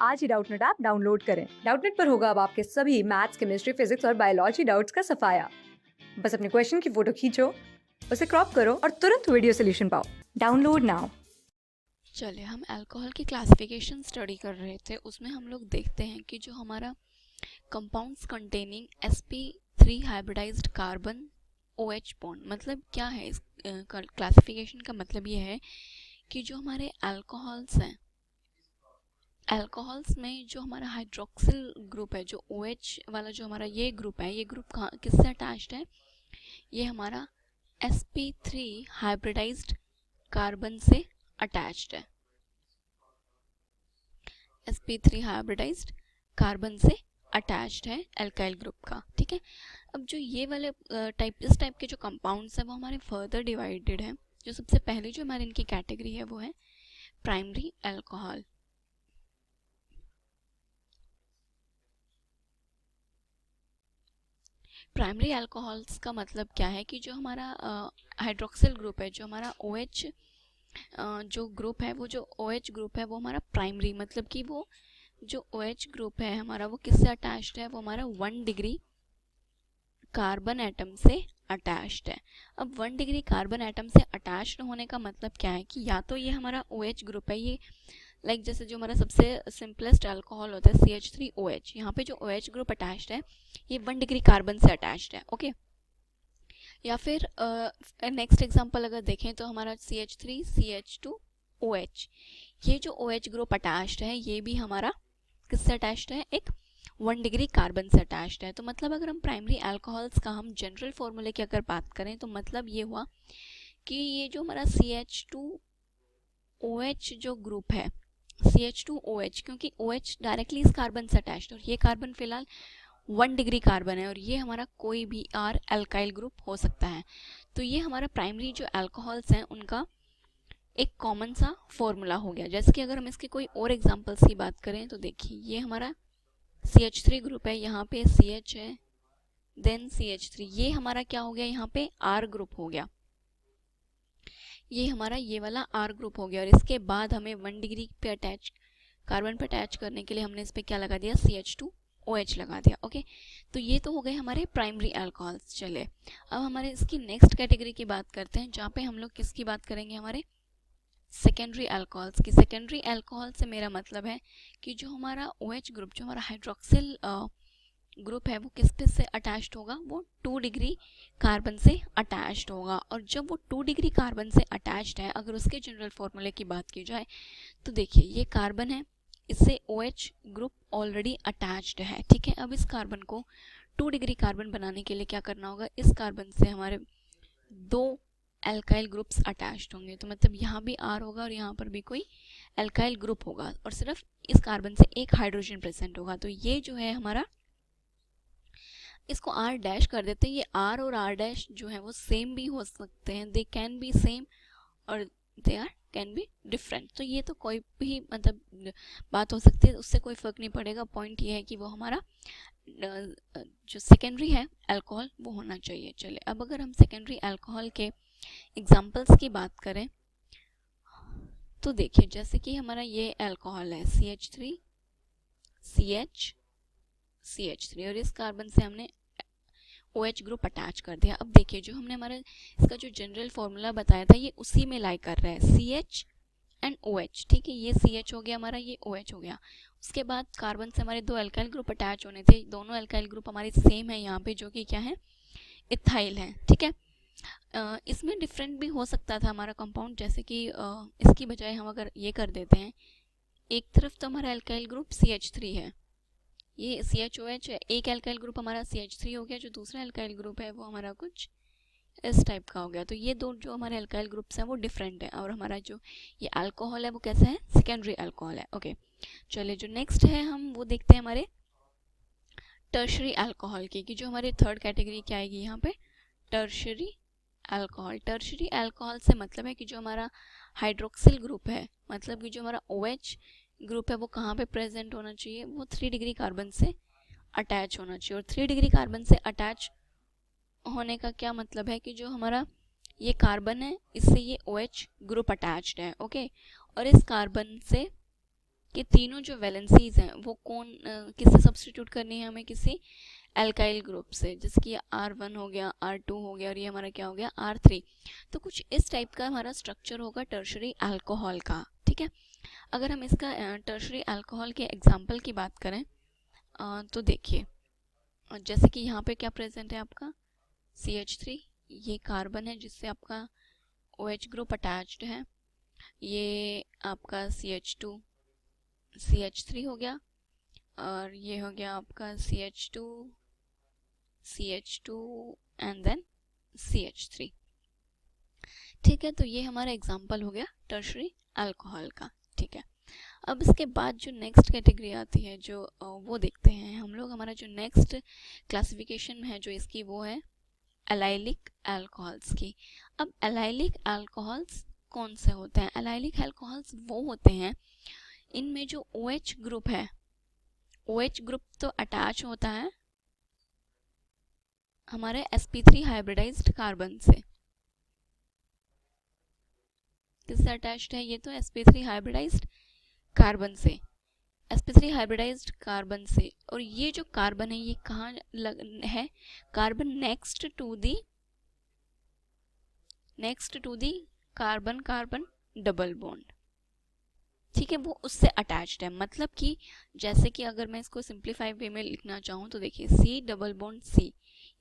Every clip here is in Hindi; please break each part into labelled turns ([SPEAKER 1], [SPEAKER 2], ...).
[SPEAKER 1] आज ही डाउटनेट ऐप डाउनलोड करें। डाउटनेट पर होगा अब आपके सभी मैथ्स, केमिस्ट्री, फिजिक्स और बायोलॉजी डाउट्स का सफाया। बस अपने क्वेश्चन की फोटो खींचो, उसे क्रॉप करो और तुरंत वीडियो सोल्यूशन पाओ। Download now.
[SPEAKER 2] चले हम अल्कोहल की क्लासिफिकेशन स्टडी कर रहे थे। उसमें हम लोग देखते हैं कि जो हमारा compounds containing sp3 hybridised carbon OH bond, मतलब क्या है इस क्लासिफिकेशन का मतलब ये है कि जो हमारे अल्कोहल्स हैं, अल्कोहल्स में जो हमारा हाइड्रोक्सिल ग्रुप है, जो OH वाला जो हमारा ये ग्रुप है, ये ग्रुप कहाँ किससे अटैच्ड है? ये हमारा sp3 हाइब्रिडाइज्ड कार्बन से अटैच्ड है। sp3 हाइब्रिडाइज्ड कार्बन से अटैच्ड है एल्काइल ग्रुप का। ठीक है, अब जो ये वाले इस टाइप के जो कंपाउंड्स हैं वो हमारे फर्दर डिवाइडेड हैं। जो सबसे पहले जो हमारे इनकी कैटेगरी है वो है प्राइमरी अल्कोहल। प्राइमरी अल्कोहल्स का मतलब क्या है कि जो हमारा हाइड्रोक्सिल ग्रुप है, जो हमारा OH जो ग्रुप है, वो जो OH ग्रुप है वो हमारा प्राइमरी, मतलब कि वो जो OH ग्रुप है हमारा वो किससे अटैच्ड है? वो हमारा 1 डिग्री कार्बन एटम से अटैच्ड है। अब 1 डिग्री कार्बन एटम से अटैच्ड होने का मतलब क्या है कि या तो ये हमारा OH ग्रुप है, ये जैसे जो हमारा सबसे सिंपलेस्ट अल्कोहल होता है CH3OH, यहाँ पे जो OH ग्रुप अटैच्ड है ये 1 डिग्री कार्बन से अटैच्ड है। ओके, या फिर नेक्स्ट एग्जांपल अगर देखें तो हमारा CH3CH2OH, ये जो OH ग्रुप अटैच्ड है ये भी हमारा किससे अटैच्ड है? एक 1 डिग्री कार्बन से अटैच्ड है। तो मतलब अगर हम प्राइमरी अल्कोहल्स का हम जनरल फॉर्मूले की अगर बात करें तो मतलब ये हुआ कि ये जो हमारा CH2OH जो ग्रुप है, CH2OH, क्योंकि OH डायरेक्टली इस कार्बन से अटैच्ड है और ये कार्बन फिलहाल 1 डिग्री कार्बन है और ये हमारा कोई भी R अल्काइल ग्रुप हो सकता है। तो ये हमारा प्राइमरी जो अल्कोहल्स हैं उनका एक कॉमन सा फॉर्मूला हो गया। जैसे कि अगर हम इसके कोई और एग्जांपल्स की बात करें तो देखिए ये हमारा CH3 ग्रुप है, यहाँ पे CH है, देन CH3, ये हमारा क्या हो गया? यहाँ पे R ग्रुप हो गया, ये हमारा ये वाला R ग्रुप हो गया। और इसके बाद हमें 1 डिग्री पे अटैच कार्बन पे अटैच करने के लिए हमने इस पे क्या लगा दिया? CH2OH लगा दिया। ओके, तो ये तो हो गए हमारे प्राइमरी अल्कोहल्स। चले अब हमारे इसकी नेक्स्ट कैटेगरी की बात करते हैं, जहाँ पे हम लोग किसकी बात करेंगे? हमारे सेकेंडरी अल्कोहल्स की। सेकेंडरी अल्कोहल से मेरा मतलब है कि जो हमारा OH ग्रुप, जो हमारा हाइड्रोक्सिल ग्रुप है वो किस किस से अटैच्ड होगा? वो 2 डिग्री कार्बन से अटैच्ड होगा। और जब वो 2 डिग्री कार्बन से अटैच्ड है, अगर उसके जनरल फॉर्मूले की बात की जाए तो देखिए ये कार्बन है, इससे OH ग्रुप ऑलरेडी अटैच्ड है। ठीक है, अब इस कार्बन को 2 डिग्री कार्बन बनाने के लिए क्या करना होगा? इस कार्बन से हमारे 2 एल्काइल ग्रुप्स अटैच्ड होंगे। तो मतलब यहाँ भी R होगा और यहाँ पर भी कोई एल्काइल ग्रुप होगा और सिर्फ इस कार्बन से एक हाइड्रोजन प्रेजेंट होगा। तो ये जो है हमारा, इसको R डैश कर देते हैं। ये R और R डैश जो है वो सेम भी हो सकते हैं, दे कैन बी सेम और they are can be different. तो ये तो कोई भी मतलब बात हो सकती है, उससे कोई फर्क नहीं पड़ेगा। पॉइंट ये है कि वो हमारा जो सेकेंडरी है अल्कोहल वो होना चाहिए। चले अब अगर हम सेकेंडरी अल्कोहल के एग्जाम्पल्स की बात करें तो देखिए जैसे कि हमारा ये अल्कोहल है CH3CH3 और इस कार्बन से हमने OH ग्रुप अटैच कर दिया। अब देखिए जो हमने हमारा इसका जो जनरल फॉर्मूला बताया था ये उसी में लाई कर रहा है, CH एंड OH। ठीक है, ये CH हो गया हमारा, ये OH हो गया। उसके बाद कार्बन से हमारे 2 अल्काइल ग्रुप अटैच होने थे, दोनों अल्काइल ग्रुप हमारे सेम है यहाँ पे, जो कि क्या है? इथाइल है। ठीक है, इसमें डिफरेंट भी हो सकता था हमारा कंपाउंड, जैसे कि इसकी बजाय हम अगर ये कर देते हैं, एक तरफ तो हमारा अल्काइल ग्रुप CH3 है, ये CHOH है, एक अल्काइल ग्रुप हमारा CH3 हो गया, जो दूसरा अल्काइल ग्रुप है वो हमारा कुछ इस टाइप का हो गया। तो ये दो जो हमारे अल्काइल ग्रुप्स हैं वो डिफरेंट है और हमारा जो ये अल्कोहल है वो कैसा है? सेकेंडरी अल्कोहल है। ओके, चलिए जो नेक्स्ट है हम वो देखते हैं हमारे टर्शरी अल्कोहल की, कि जो हमारी थर्ड कैटेगरी क्या आएगी यहाँ पे? Tertiary alcohol. टर्शरी अल्कोहल से मतलब है कि जो हमारा हाइड्रोक्सिल ग्रुप है, मतलब कि जो हमारा OH ग्रुप है वो कहाँ पे प्रेजेंट होना चाहिए? वो 3 डिग्री कार्बन से अटैच होना चाहिए। और 3 डिग्री कार्बन से अटैच होने का क्या मतलब है कि जो हमारा ये कार्बन है इससे ये OH ग्रुप अटैच्ड है। ओके, और इस कार्बन से कि तीनों जो वैलेंसीज हैं वो किससे सब्स्टिट्यूट करनी है हमें, किसी एल्काइल ग्रुप से, जैसे कि R1 हो गया, R2 हो गया और ये हमारा क्या हो गया R3। तो कुछ इस टाइप का हमारा स्ट्रक्चर होगा टर्शरी अल्कोहल का, ठीक है। अगर हम इसका टर्शरी अल्कोहल के एग्जाम्पल की बात करें तो देखिए, जैसे कि यहाँ पे क्या प्रेजेंट है आपका CH3, ये कार्बन है जिससे आपका OH ग्रुप अटैच्ड है, ये आपका CH2 CH3 हो गया और ये हो गया आपका CH2 एंड देन CH3, ठीक है। तो ये हमारा एग्जाम्पल हो गया टर्शरी अल्कोहल का, ठीक है। अब इसके बाद जो नेक्स्ट कैटेगरी आती है जो वो देखते हैं हम लोग, हमारा जो नेक्स्ट क्लासिफिकेशन है जो इसकी वो है एलाइलिक अल्कोहल्स की। अब एलाइलिक अल्कोहल्स कौन से होते हैं? एलाइलिक अल्कोहल्स वो होते हैं इनमें जो OH ग्रुप है, OH ग्रुप तो अटैच होता है हमारे sp3 हाइब्रिडाइज्ड कार्बन से। किससे अटैच्ड है? ये तो sp3 हाइब्रिडाइज्ड कार्बन से, sp3 हाइब्रिडाइज्ड कार्बन से। और ये जो कार्बन है ये कहाँ है? Carbon next to the carbon carbon double bond, ठीक है, वो उससे अटैच्ड है। मतलब कि जैसे कि अगर मैं इसको सिंप्लीफाई वे में लिखना चाहूँ तो देखिए C डबल बॉन्ड C,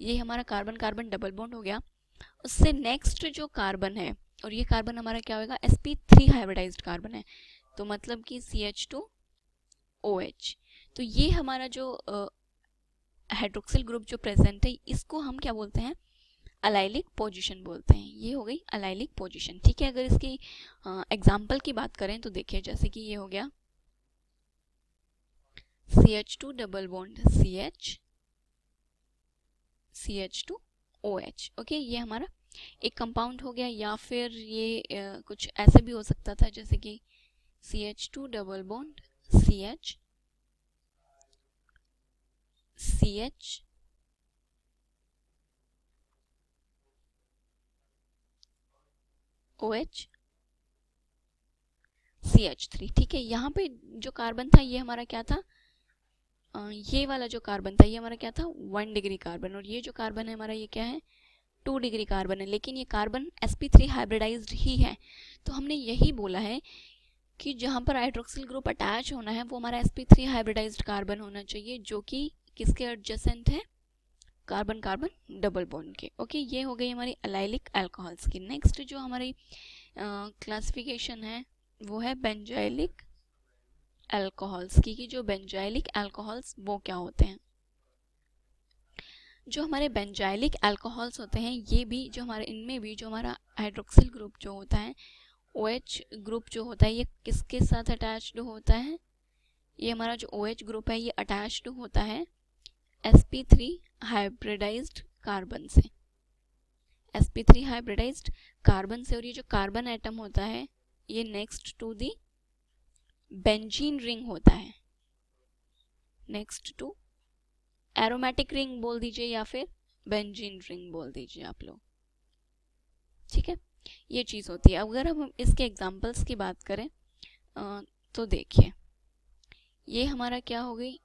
[SPEAKER 2] ये हमारा कार्बन कार्बन डबल बॉन्ड हो गया, उससे नेक्स्ट जो कार्बन है, और ये कार्बन हमारा क्या होगा? sp3 हाइब्रिडाइज्ड कार्बन है, तो मतलब कि CH2OH। तो ये हमारा जो हाइड्रोक्सिल ग्रुप जो प्रेजेंट है इसको हम क्या बोलते हैं? अलाइलिक पोजीशन बोलते हैं। ये हो गई अलाइलिक पोजीशन, ठीक है। अगर इसकी एग्जाम्पल की बात करें तो देखिए, जैसे कि ये हो गया CH2 double bond CH2OH, okay, ये हमारा एक कंपाउंड हो गया। या फिर ये कुछ ऐसे भी हो सकता था जैसे कि CH2 double bond OH CH3, ठीक है। यहाँ पे जो कार्बन था ये हमारा क्या था? ये वाला जो कार्बन था ये हमारा क्या था? 1 डिग्री कार्बन। और ये जो कार्बन है हमारा ये क्या है? 2 डिग्री कार्बन है। लेकिन ये कार्बन sp3 हाइब्रिडाइज्ड ही है। तो हमने यही बोला है कि जहाँ पर हाइड्रोक्सिल ग्रुप अटैच होना है वो हमारा sp3 हाइब्रिडाइज्ड कार्बन होना चाहिए, जो कि किसके एडजेसेंट है? कार्बन कार्बन डबल बॉन्ड के, ओके। ये हो गई हमारी एलाइलिक अल्कोहल्स की। नेक्स्ट जो हमारी क्लासिफिकेशन है वो है बेंजाइलिक अल्कोहल्स की, कि जो बेंजाइलिक अल्कोहल्स वो क्या होते हैं? जो हमारे बेंजाइलिक अल्कोहल्स होते हैं ये भी जो हमारे, इनमें भी जो हमारा हाइड्रोक्सिल ग्रुप जो होता है, OH ग्रुप जो होता है, ये किसके साथ अटैच्ड होता है? ये हमारा जो OH ग्रुप है ये अटैच्ड होता है sp3 हाइब्रिडाइज्ड कार्बन से, sp3 हाइब्रिडाइज्ड कार्बन से। और ये जो कार्बन एटम होता है ये next to the benzene ring होता है, नेक्स्ट टू एरोमेटिक रिंग बोल दीजिए या फिर बेंजीन रिंग बोल दीजिए आप लोग, ठीक है। ये चीज होती है। अगर हम इसके एग्जांपल्स की बात करें तो देखिए, ये हमारा क्या हो गई?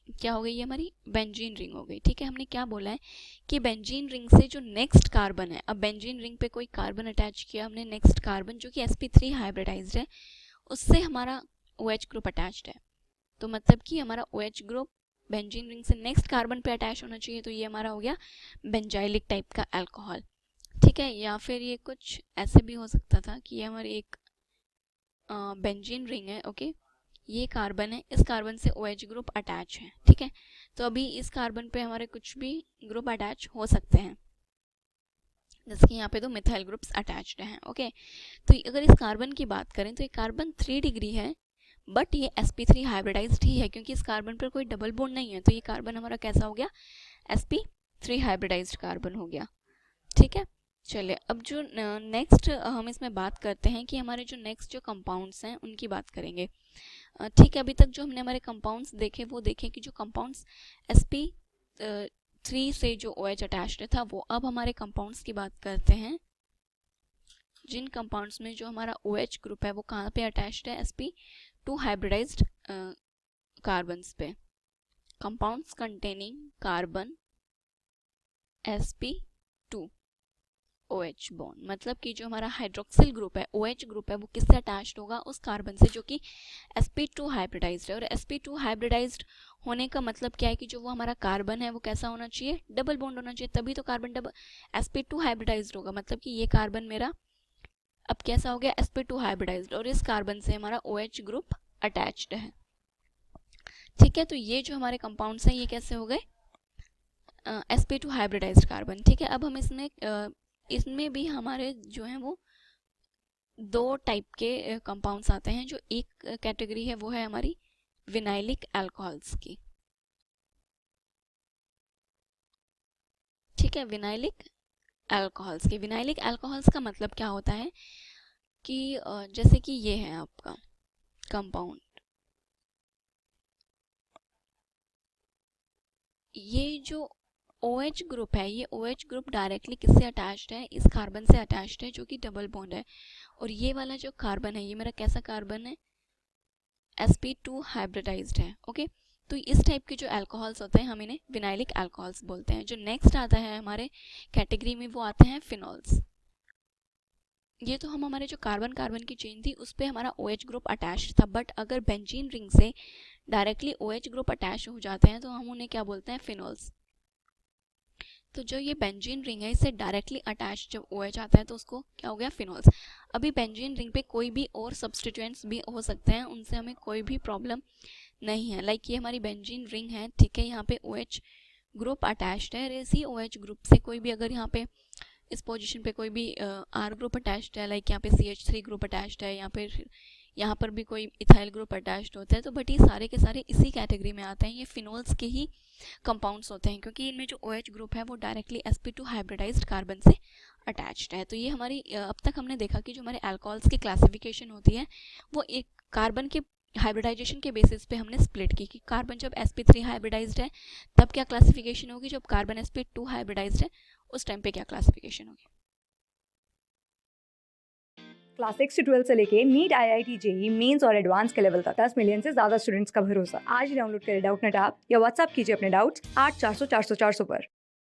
[SPEAKER 2] क्या हो गई? ये हमारी बेंजीन रिंग हो गई, ठीक है। हमने क्या बोला है कि बेंजीन रिंग से जो नेक्स्ट कार्बन है, अब बेंजीन रिंग पे कोई कार्बन अटैच किया हमने, नेक्स्ट कार्बन जो कि sp3 हाइब्रिडाइज्ड है उससे हमारा OH ग्रुप अटैच्ड है। तो मतलब कि हमारा OH ग्रुप बेंजीन रिंग से नेक्स्ट कार्बन पे अटैच होना चाहिए, तो ये हमारा हो गया बेंजाइलिक टाइप का अल्कोहल, ठीक है। या फिर ये कुछ ऐसे भी हो सकता था कि ये हमारी एक बेंजीन रिंग है, ओके, ये कार्बन है, इस कार्बन से OH ग्रुप अटैच है, ठीक है। तो अभी इस कार्बन पे हमारे कुछ भी ग्रुप अटैच हो सकते हैं, जैसे कि यहाँ पे तो मिथाइल ग्रुप्स अटैच्ड हैं, ओके। तो अगर इस कार्बन की बात करें तो ये कार्बन 3 डिग्री है, बट ये sp3 हाइब्रिडाइज्ड ही है क्योंकि इस कार्बन पर कोई डबल बॉन्ड नहीं है। तो ये कार्बन हमारा कैसा हो गया? sp3 हाइब्रिडाइज्ड कार्बन हो गया, ठीक है। चलिए, अब जो नेक्स्ट हम इसमें बात करते हैं कि हमारे जो नेक्स्ट जो कंपाउंड्स हैं उनकी बात करेंगे, ठीक है। अभी तक जो हमने हमारे कंपाउंड्स देखे वो देखे कि जो कंपाउंड्स sp3 से जो OH अटैच्ड था वो। अब हमारे कंपाउंड्स की बात करते हैं जिन कंपाउंड्स में जो हमारा OH ग्रुप है वो कहाँ पे अटैच्ड है, sp2 हाइब्रिडाइज्ड कार्बन्स पे। Compounds containing carbon sp2 OH bond, मतलब कि जो हमारा हाइड्रोक्सिल ग्रुप है, OH ग्रुप है, वो किससे अटैच्ड होगा, उस कार्बन से जो कि sp2 हाइब्रिडाइज्ड है। और sp2 हाइब्रिडाइज्ड होने का मतलब क्या है कि जो वो हमारा कार्बन है वो कैसा होना चाहिए, डबल बॉन्ड होना चाहिए, तभी तो कार्बन डबल sp2 हाइब्रिडाइज्ड होगा। मतलब कि ये कार्बन मेरा अब कैसा हो गया, sp2 हाइब्रिडाइज्ड, और इस कार्बन से हमारा OH ग्रुप अटैच्ड है। ठीक है, तो ये जो हमारे कंपाउंड्स हैं ये कैसे हो गए, sp2 हाइब्रिडाइज्ड कार्बन। ठीक है, अब हम इसमें भी हमारे जो हैं वो दो टाइप के कंपाउंड्स आते हैं। जो एक कैटेगरी है वो है हमारी विनाइलिक अल्कोहल्स की। ठीक है, विनाइलिक अल्कोहल्स की। विनाइलिक अल्कोहल्स का मतलब क्या होता है कि जैसे कि ये है आपका कंपाउंड, ये जो OH ग्रुप है, ये OH ग्रुप डायरेक्टली किससे अटैच्ड है, इस कार्बन से अटैच्ड है जो कि डबल बॉन्ड है। और ये वाला जो कार्बन है ये मेरा कैसा कार्बन है, sp2 हाइब्रिडाइज्ड है। ओके, तो इस टाइप के जो अल्कोहल्स होते हैं हम इन्हें विनाइलिक अल्कोहल्स बोलते हैं। जो नेक्स्ट आता है हमारे कैटेगरी में वो आते हैं फिनॉल्स। ये तो हम हमारे जो कार्बन कार्बन की चेन थी उस पर हमारा OH ग्रुप अटैच्ड था, बट अगर बेंजीन रिंग से डायरेक्टली OH ग्रुप अटैच हो जाते हैं तो हम उन्हें क्या बोलते हैं, फिनॉल्स। तो जो ये बेंजीन रिंग है इससे डायरेक्टली अटैच जब OH आता है तो उसको क्या हो गया, फिनॉल्स। अभी बेंजीन रिंग पे कोई भी और सब्सटीट्यूएंट्स भी हो सकते हैं, उनसे हमें कोई भी प्रॉब्लम नहीं है। लाइक ये हमारी बेंजीन रिंग है, ठीक है, यहाँ पे OH ग्रुप अटैच्ड है, इसी OH ग्रुप से कोई भी अगर यहाँ पे इस पोजीशन पे कोई भी R ग्रुप अटैच्ड है, लाइक यहाँ पे CH3 ग्रुप अटैच्ड है, यहाँ पर भी कोई इथाइल ग्रुप अटैच्ड होता है, तो बट ये सारे के सारे इसी कैटेगरी में आते हैं। ये फिनोल्स के ही कंपाउंड्स होते हैं क्योंकि इनमें जो OH ग्रुप है वो डायरेक्टली sp2 हाइब्रिडाइज्ड कार्बन से अटैच्ड है। तो ये हमारी अब तक हमने देखा कि जो हमारे अल्कोहल्स की क्लासिफिकेशन होती है वो एक कार्बन के हाइब्रिडाइजेशन के बेसिस पे हमने स्प्लिट की कि कार्बन जब sp3 हाइब्रिडाइज्ड है तब क्या क्लासिफिकेशन होगी, जब कार्बन sp2 हाइब्रिडाइज्ड है उस टाइम पे क्या क्लासिफिकेशन होगी।
[SPEAKER 1] क्लास 6 से 12 से लेके नीट, IIT, JEE मेंस और एडवांस के लेवल तक 10 मिलियन से ज्यादा स्टूडेंट्स का भरोसा। आज ही डाउनलोड करें डाउटनेट ऐप या व्हाट्सएप कीजिए अपने डाउट्स 8400 400 400 पर।